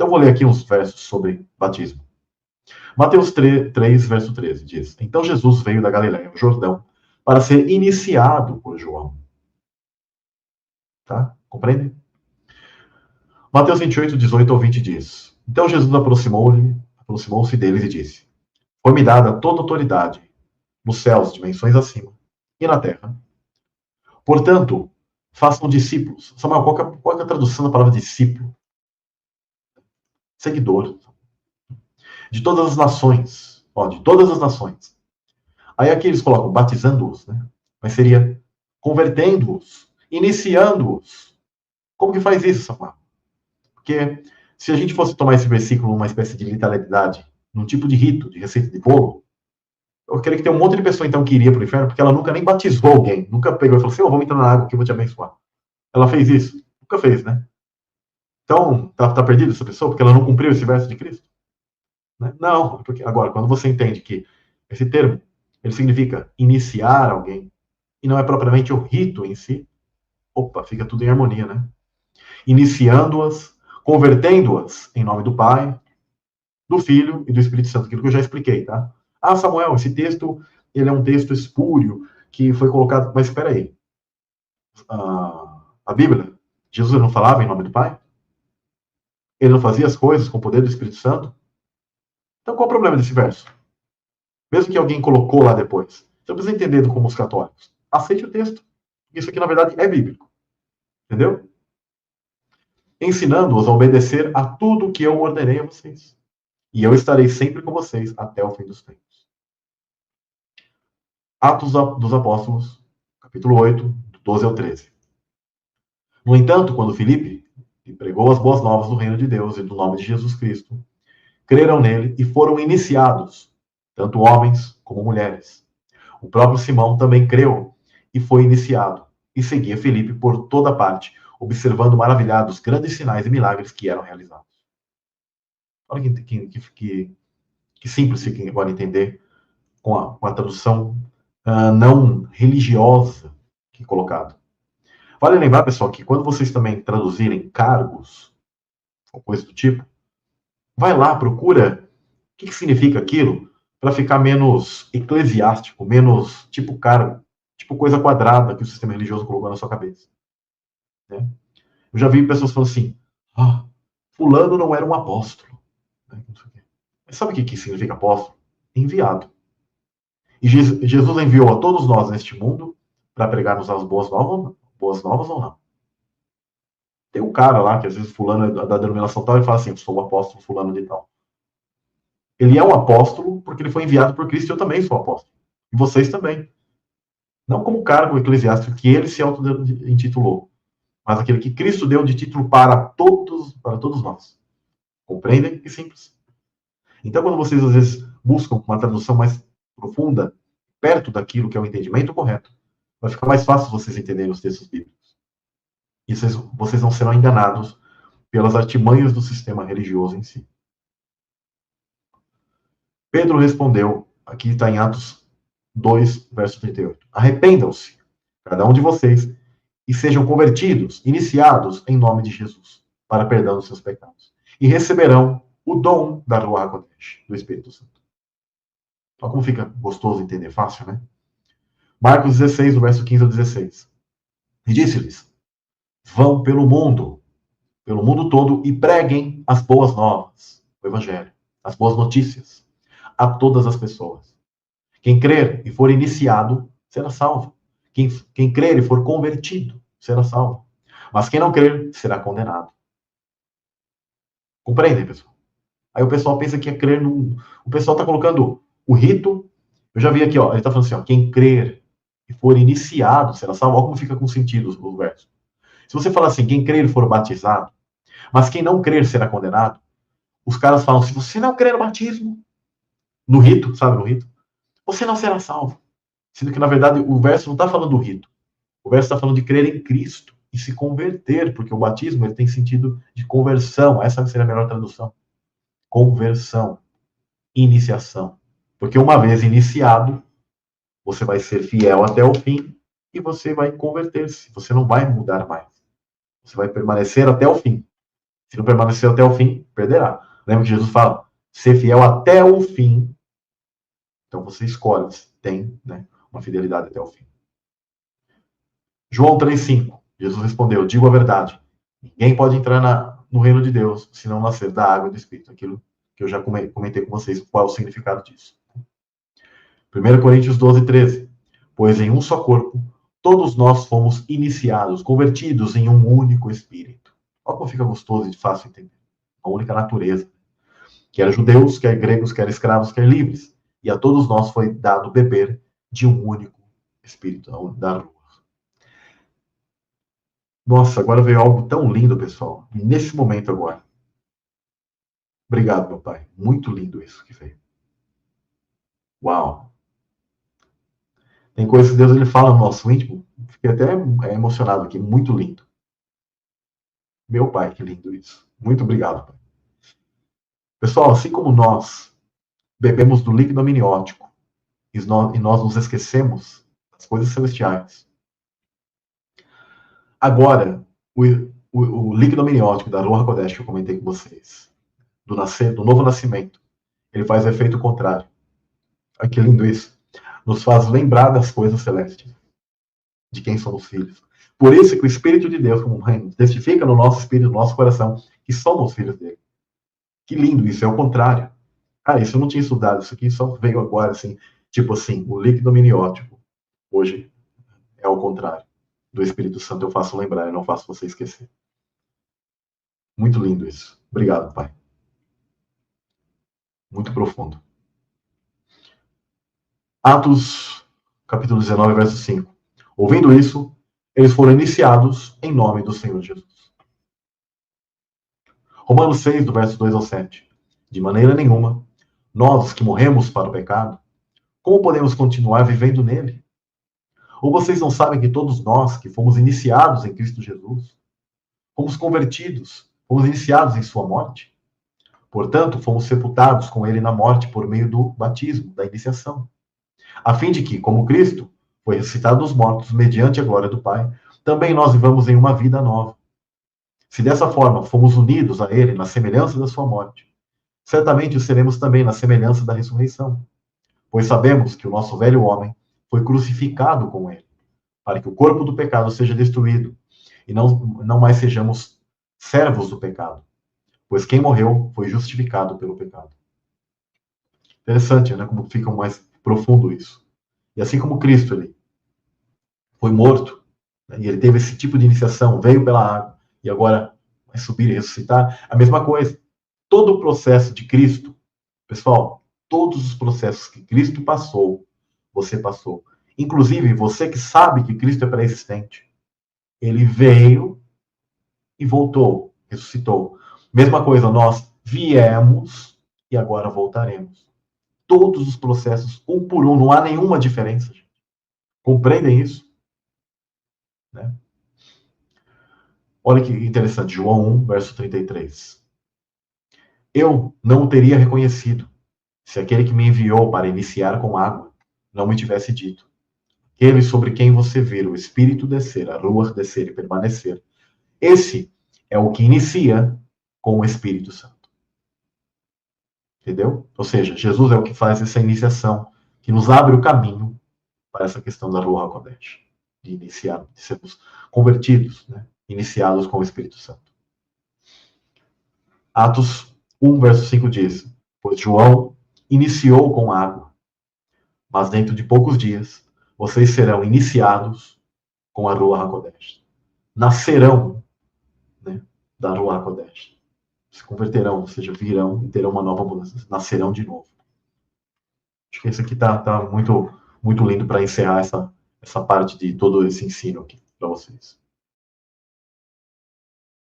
Então, eu vou ler aqui uns versos sobre batismo. Mateus 3, verso 13, diz: Então Jesus veio da Galiléia, o Jordão, para ser iniciado por João. Tá? Compreende? Mateus 28, 18 ao 20 diz: Então Jesus aproximou-se deles e disse: Foi-me dada toda autoridade nos céus, dimensões acima, e na terra. Portanto, façam discípulos. Samuel, qual é a tradução da palavra discípulo? Seguidor. De todas as nações. Ó, de todas as nações. Aí aqui eles colocam batizando-os, né? Mas seria convertendo-os, iniciando-os. Como que faz isso, Samuel? Porque se a gente fosse tomar esse versículo numa espécie de literalidade, num tipo de rito, de receita de bolo, eu creio que tem um monte de pessoa então que iria para o inferno porque ela nunca nem batizou alguém, nunca pegou e falou assim, vamos entrar na água que eu vou te abençoar. Ela fez isso? Nunca fez, né? Então, tá perdida essa pessoa porque ela não cumpriu esse verso de Cristo? Né? Não, porque agora, quando você entende que esse termo, ele significa iniciar alguém, e não é propriamente o rito em si, opa, fica tudo em harmonia, né? Iniciando-as, convertendo-as em nome do Pai, do Filho e do Espírito Santo, aquilo que eu já expliquei, tá? Ah, Samuel, esse texto, ele é um texto espúrio, que foi colocado, mas espera aí, a Bíblia, Jesus não falava em nome do Pai? Ele não fazia as coisas com o poder do Espírito Santo? Então qual o problema desse verso? Mesmo que alguém colocou lá depois. Você precisa entender como os católicos. Aceite o texto. Isso aqui, na verdade, é bíblico. Entendeu? Ensinando-os a obedecer a tudo que eu ordenei a vocês. E eu estarei sempre com vocês até o fim dos tempos. Atos dos Apóstolos, capítulo 8, do 12 ao 13. No entanto, quando Filipe pregou as boas novas do reino de Deus e do nome de Jesus Cristo, creram nele e foram iniciados, tanto homens como mulheres. O próprio Simão também creu e foi iniciado, e seguia Filipe por toda parte, observando maravilhados grandes sinais e milagres que eram realizados. Olha que simples fica agora entender com a tradução não religiosa que é colocado. Vale lembrar, pessoal, que quando vocês também traduzirem cargos, ou coisa do tipo, vai lá, procura o que significa aquilo, para ficar menos eclesiástico, menos tipo cargo, tipo coisa quadrada que o sistema religioso colocou na sua cabeça. Né? Eu já vi pessoas falando assim, fulano não era um apóstolo. Mas sabe o que significa apóstolo? Enviado. E Jesus enviou a todos nós neste mundo para pregar-nos as boas novas ou não? Tem um cara lá, que às vezes fulano é da denominação tal, e fala assim, eu sou o apóstolo fulano de tal. Ele é um apóstolo porque ele foi enviado por Cristo e eu também sou apóstolo. E vocês também. Não como cargo eclesiástico que ele se auto-intitulou, mas aquele que Cristo deu de título para todos nós. Compreendem? Que simples. Então, quando vocês às vezes buscam uma tradução mais profunda, perto daquilo que é o entendimento correto, vai ficar mais fácil vocês entenderem os textos bíblicos. E vocês não serão enganados pelas artimanhas do sistema religioso em si. Pedro respondeu, aqui está em Atos 2, verso 38. Arrependam-se, cada um de vocês, e sejam convertidos, iniciados em nome de Jesus, para perdão dos seus pecados. E receberão o dom da Ruach HaKodesh, do Espírito Santo. Olha como fica gostoso entender, fácil, né? Marcos 16, do verso 15 ao 16. E disse-lhes, vão pelo mundo todo, e preguem as boas novas, o Evangelho, as boas notícias, a todas as pessoas. Quem crer e for iniciado, será salvo. Quem crer e for convertido, será salvo. Mas quem não crer, será condenado. Compreendem, pessoal? Aí o pessoal pensa que é crer no... O pessoal está colocando o rito. Eu já vi aqui, ó, ele está falando assim, ó, quem crer e for iniciado, será salvo. Olha como fica com sentido o verso. Se você falar assim, quem crer e for batizado, mas quem não crer será condenado, os caras falam, se você não crer no batismo, no rito, sabe, no rito, você não será salvo. Sendo que, na verdade, o verso não está falando do rito. O verso está falando de crer em Cristo e se converter, porque o batismo ele tem sentido de conversão. Essa seria a melhor tradução. Conversão. Iniciação. Porque uma vez iniciado, você vai ser fiel até o fim e você vai converter-se. Você não vai mudar mais. Você vai permanecer até o fim. Se não permanecer até o fim, perderá. Lembra que Jesus fala, ser fiel até o fim. Então você escolhe se tem, né, uma fidelidade até o fim. João 3,5. Jesus respondeu, digo a verdade. Ninguém pode entrar no reino de Deus se não nascer da água e do Espírito. Aquilo que eu já comentei com vocês, qual é o significado disso. 1 Coríntios 12,13. Pois em um só corpo, todos nós fomos iniciados, convertidos em um único Espírito. Olha como fica gostoso e fácil entender. Uma única natureza. Quer judeus, quer gregos, quer escravos, quer livres. E a todos nós foi dado beber de um único Espírito, da luz. Nossa, agora veio algo tão lindo, pessoal. Nesse momento agora. Obrigado, meu pai. Muito lindo isso que veio. Uau. Tem coisas que Deus ele fala no nosso íntimo. Fiquei até emocionado aqui. Muito lindo. Meu pai, que lindo isso. Muito obrigado, pai. Pessoal, assim como nós bebemos do líquido amniótico e nós nos esquecemos das coisas celestiais, agora, o líquido amniótico da Ruach HaKodesh que eu comentei com vocês, do novo nascimento, ele faz o efeito contrário. Olha que lindo isso. Nos faz lembrar das coisas celestes, de quem somos filhos. Por isso que o Espírito de Deus, como reino, testifica no nosso espírito, no nosso coração, que somos filhos dele. Que lindo isso, é o contrário. Ah, isso eu não tinha estudado, isso aqui só veio agora, assim, tipo assim, o líquido amniótico, hoje, é o contrário. Do Espírito Santo eu faço lembrar, eu não faço você esquecer. Muito lindo isso. Obrigado, pai. Muito profundo. Atos, capítulo 19, verso 5. Ouvindo isso, eles foram iniciados em nome do Senhor Jesus. Romanos 6, do verso 2 ao 7. De maneira nenhuma, nós que morremos para o pecado, como podemos continuar vivendo nele? Ou vocês não sabem que todos nós que fomos iniciados em Cristo Jesus, fomos convertidos, fomos iniciados em sua morte? Portanto, fomos sepultados com ele na morte por meio do batismo, da iniciação, a fim de que, como Cristo foi ressuscitado dos mortos mediante a glória do Pai, também nós vivamos em uma vida nova. Se dessa forma fomos unidos a ele na semelhança da sua morte, certamente o seremos também na semelhança da ressurreição, pois sabemos que o nosso velho homem foi crucificado com ele, para que o corpo do pecado seja destruído e não mais sejamos servos do pecado, pois quem morreu foi justificado pelo pecado. Interessante, né? Como fica mais profundo isso. E assim como Cristo ele foi morto, né, e ele teve esse tipo de iniciação, veio pela água e agora vai subir e ressuscitar, a mesma coisa. Todo o processo de Cristo, pessoal, todos os processos que Cristo passou, você passou. Inclusive, você que sabe que Cristo é pré-existente, ele veio e voltou, ressuscitou. Mesma coisa, nós viemos e agora voltaremos. Todos os processos, um por um, não há nenhuma diferença. Gente. Compreendem isso? Né? Olha que interessante, João 1, verso 33. Eu não o teria reconhecido se aquele que me enviou para iniciar com água não me tivesse dito. Aquele sobre quem você vir o Espírito descer, a Ruach descer e permanecer. Esse é o que inicia com o Espírito Santo. Entendeu? Ou seja, Jesus é o que faz essa iniciação, que nos abre o caminho para essa questão da Ruach HaKodesh, de iniciar, de sermos convertidos, né? Iniciados com o Espírito Santo. Atos 1, verso 5 diz, pois João iniciou com água, mas dentro de poucos dias vocês serão iniciados com a Ruach HaKodesh. Nascerão, né, da Ruach HaKodesh. Se converterão, ou seja, virão e terão uma nova mudança. Nascerão de novo. Acho que isso aqui tá muito, muito lindo para encerrar essa parte de todo esse ensino aqui para vocês.